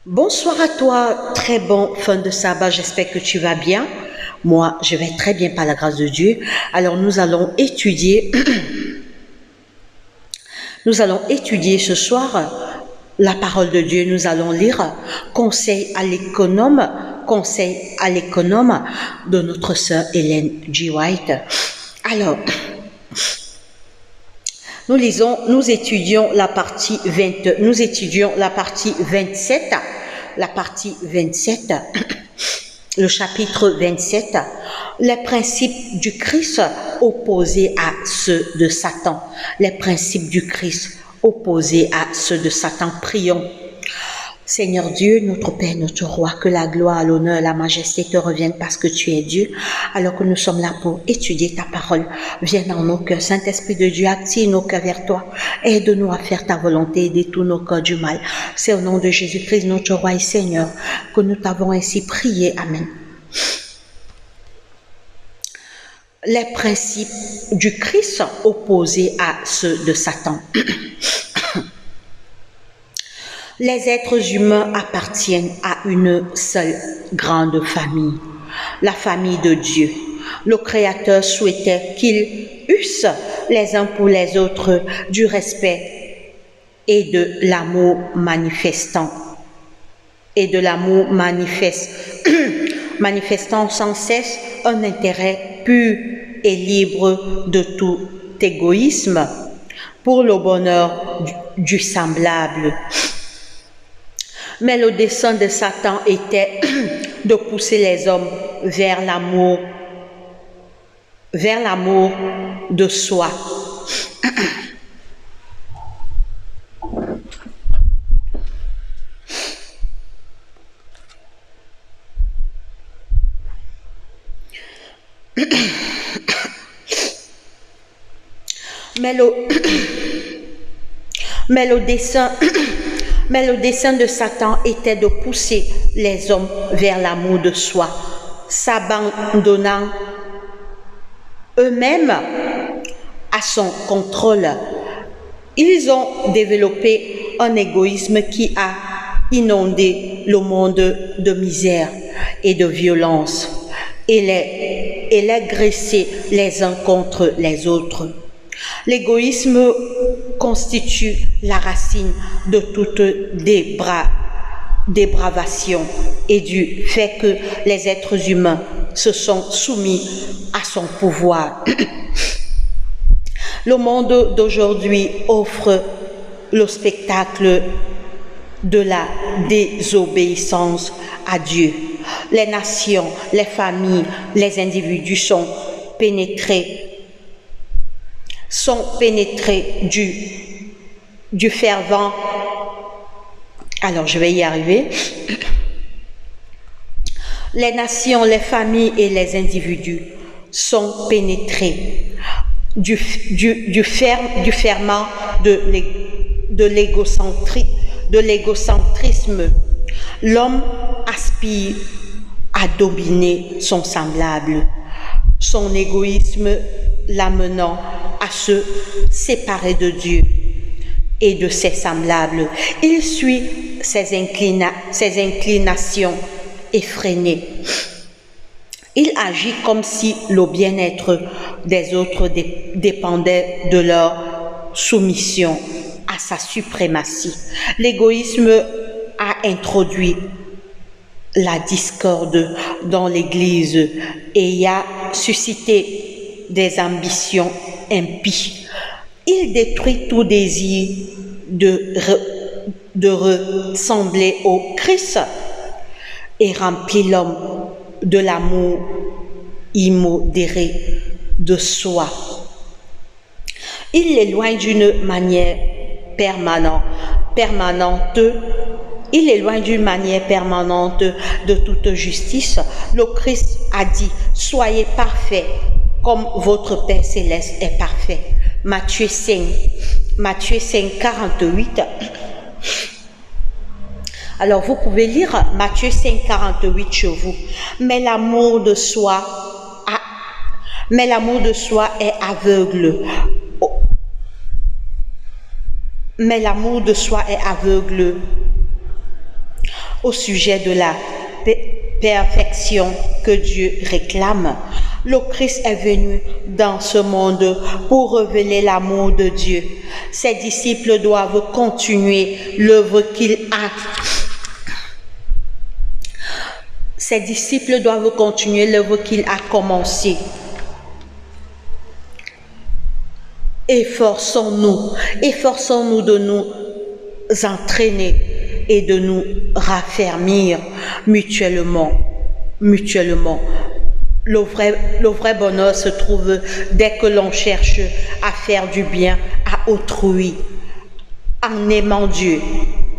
Bonsoir à toi, très bon fin de sabbat, j'espère que tu vas bien. Moi, je vais très bien par la grâce de Dieu. Alors nous allons étudier ce soir la parole de Dieu. Nous allons lire Conseil à l'économe de notre sœur Hélène G. White. Alors, nous étudions la partie 27, le chapitre 27, les principes du Christ opposés à ceux de Satan. Les principes du Christ opposés à ceux de Satan. Prions. Seigneur Dieu, notre Père, notre Roi, que la gloire, l'honneur, la majesté te reviennent parce que tu es Dieu, alors que nous sommes là pour étudier ta parole. Viens dans nos cœurs, Saint-Esprit de Dieu, attire nos cœurs vers toi. Aide-nous à faire ta volonté et détourne nos cœurs du mal. C'est au nom de Jésus-Christ, notre Roi et Seigneur, que nous t'avons ainsi prié. Amen. Les principes du Christ opposés à ceux de Satan. Les êtres humains appartiennent à une seule grande famille, la famille de Dieu. Le Créateur souhaitait qu'ils eussent les uns pour les autres du respect et de l'amour manifestant sans cesse un intérêt pur et libre de tout égoïsme pour le bonheur du semblable. Mais le dessein de Satan était de pousser les hommes vers l'amour de soi. Mais le dessein de Satan était de pousser les hommes vers l'amour de soi, s'abandonnant eux-mêmes à son contrôle. Ils ont développé un égoïsme qui a inondé le monde de misère et de violence et les graissé les uns contre les autres. L'égoïsme constitue la racine de toute dépravation et du fait que les êtres humains se sont soumis à son pouvoir. Le monde d'aujourd'hui offre le spectacle de la désobéissance à Dieu. Les nations, les familles, les individus sont pénétrés du fervent. Alors, je vais y arriver. Les nations, les familles et les individus sont pénétrés du ferment de l'égocentrisme. L'homme aspire à dominer son semblable, son égoïsme l'amenant à se séparer de Dieu et de ses semblables. Il suit ses inclinations effrénées. Il agit comme si le bien-être des autres dépendait de leur soumission à sa suprématie. L'égoïsme a introduit la discorde dans l'Église et y a suscité des ambitions impies. Il détruit tout désir de ressembler au Christ et remplit l'homme de l'amour immodéré de soi. Il l'éloigne d'une manière permanente de toute justice. Le Christ a dit: soyez parfaits comme votre Père céleste est parfait. Matthieu 5, 48. Alors vous pouvez lire Matthieu 5, 48 chez vous. Mais l'amour de soi est aveugle. au sujet de la perfection que Dieu réclame. Le Christ est venu dans ce monde pour révéler l'amour de Dieu. Ses disciples doivent continuer l'œuvre qu'il a. Ses disciples doivent continuer l'œuvre qu'il a commencée. Efforçons-nous de nous entraîner et de nous raffermir mutuellement. Le vrai bonheur se trouve dès que l'on cherche à faire du bien à autrui, en aimant Dieu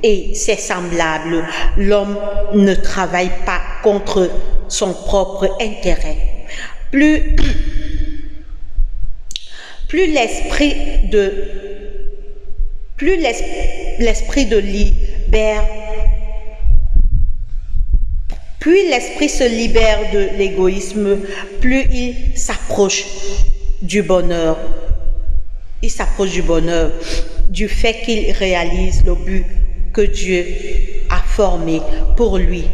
et ses semblables. L'homme ne travaille pas contre son propre intérêt. Plus l'esprit se libère de l'égoïsme, plus il s'approche du bonheur. Il s'approche du bonheur, du fait qu'il réalise le but que Dieu a formé pour lui.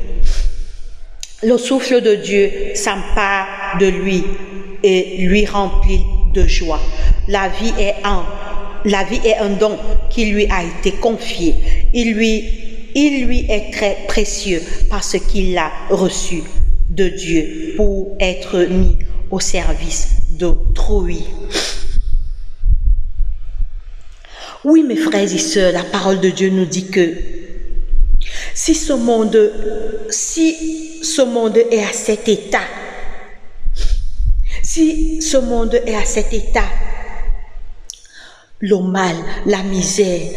Le souffle de Dieu s'empare de lui et lui remplit de joie. La vie est un don qui lui a été confié. Il lui est très précieux parce qu'il l'a reçu de Dieu pour être mis au service d'autrui. Oui, mes frères et sœurs, la parole de Dieu nous dit que si ce monde est à cet état, le mal, la misère,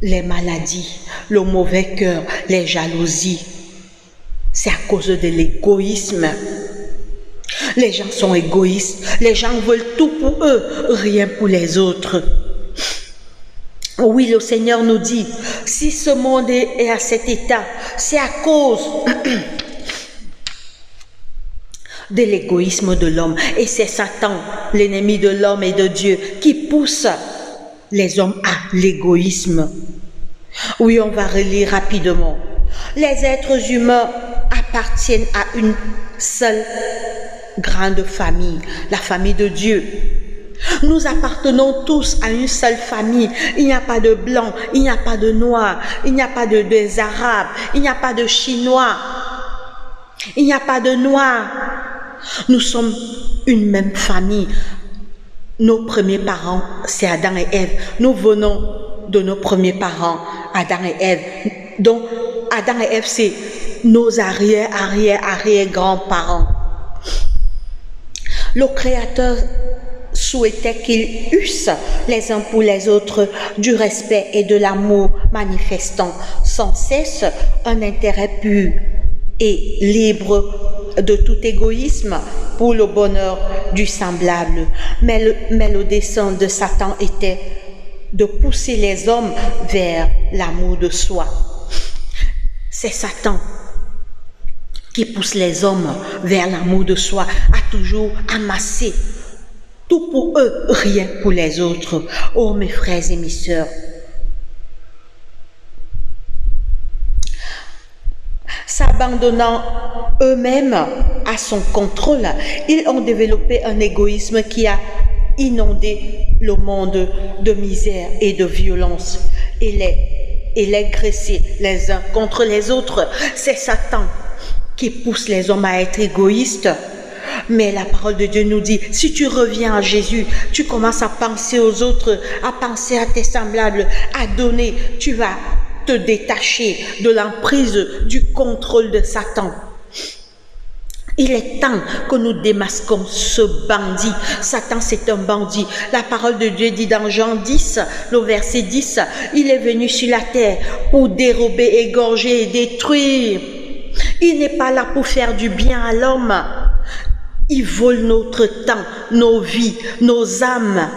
les maladies, le mauvais cœur, les jalousies, c'est à cause de l'égoïsme. Les gens sont égoïstes, les gens veulent tout pour eux, rien pour les autres. Oui, le Seigneur nous dit, si ce monde est à cet état, c'est à cause de l'égoïsme de l'homme. Et c'est Satan, l'ennemi de l'homme et de Dieu, qui pousse les hommes à l'égoïsme. Oui, on va relire rapidement. Les êtres humains appartiennent à une seule grande famille, la famille de Dieu. Nous appartenons tous à une seule famille. Il n'y a pas de blanc, il n'y a pas de noir, il n'y a pas des arabes, il n'y a pas de chinois, il n'y a pas de noirs. Nous sommes une même famille. Nos premiers parents, c'est Adam et Ève. Nous venons de nos premiers parents, Adam et Ève. Donc, Adam et Ève, c'est nos arrière-grands-parents. Le Créateur souhaitait qu'ils eussent les uns pour les autres du respect et de l'amour, manifestant sans cesse un intérêt pur et libre de tout égoïsme pour le bonheur du semblable. Mais le dessein de Satan était de pousser les hommes vers l'amour de soi. C'est Satan qui pousse les hommes vers l'amour de soi, à toujours amasser tout pour eux, rien pour les autres. Oh, mes frères et mes sœurs, s'abandonnant eux-mêmes à son contrôle, ils ont développé un égoïsme qui a inondé le monde de misère et de violence et les graissé les uns contre les autres. C'est Satan qui pousse les hommes à être égoïstes. Mais la parole de Dieu nous dit, si tu reviens à Jésus, tu commences à penser aux autres, à penser à tes semblables, à donner, tu vas te détacher de l'emprise du contrôle de Satan. Il est temps que nous démasquons ce bandit. Satan, c'est un bandit. La parole de Dieu dit dans Jean 10, le verset 10, il est venu sur la terre pour dérober, égorger et détruire. Il n'est pas là pour faire du bien à l'homme. Il vole notre temps, nos vies, nos âmes.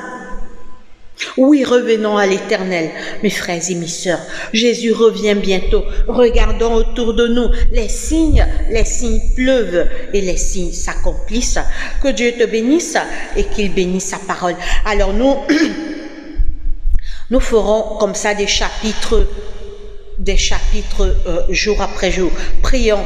Oui, revenons à l'Éternel, mes frères et mes sœurs. Jésus revient bientôt. Regardons autour de nous. Les signes pleuvent et les signes s'accomplissent. Que Dieu te bénisse et qu'il bénisse sa parole. Alors nous ferons comme ça des chapitres des chapitres jour après jour. Prions.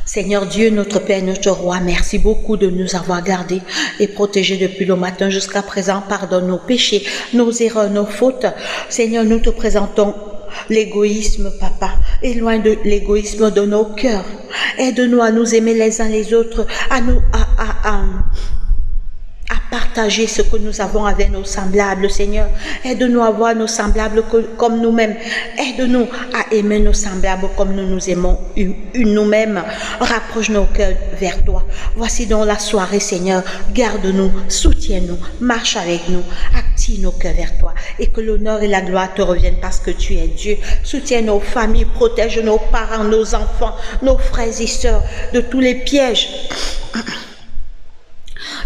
Seigneur Dieu, notre Père, notre Roi, merci beaucoup de nous avoir gardés et protégés depuis le matin jusqu'à présent. Pardonne nos péchés, nos erreurs, nos fautes. Seigneur, nous te présentons l'égoïsme, Papa. Éloigne de l'égoïsme de nos cœurs. Aide-nous à nous aimer les uns les autres, à partager ce que nous avons avec nos semblables, Seigneur. Aide-nous à voir nos semblables comme nous-mêmes. Aide-nous à aimer nos semblables comme nous nous aimons nous-mêmes. Rapproche nos cœurs vers toi. Voici donc la soirée, Seigneur. Garde-nous, soutiens-nous, marche avec nous, active nos cœurs vers toi et que l'honneur et la gloire te reviennent parce que tu es Dieu. Soutiens nos familles, protège nos parents, nos enfants, nos frères et sœurs de tous les pièges.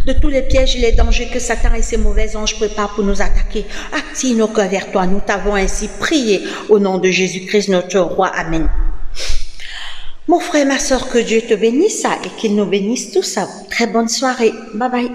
De tous les pièges et les dangers que Satan et ses mauvais anges préparent pour nous attaquer. Active nos cœurs vers toi. Nous t'avons ainsi prié au nom de Jésus-Christ, notre Roi. Amen. Mon frère, ma soeur, que Dieu te bénisse et qu'il nous bénisse tous. Très bonne soirée. Bye bye.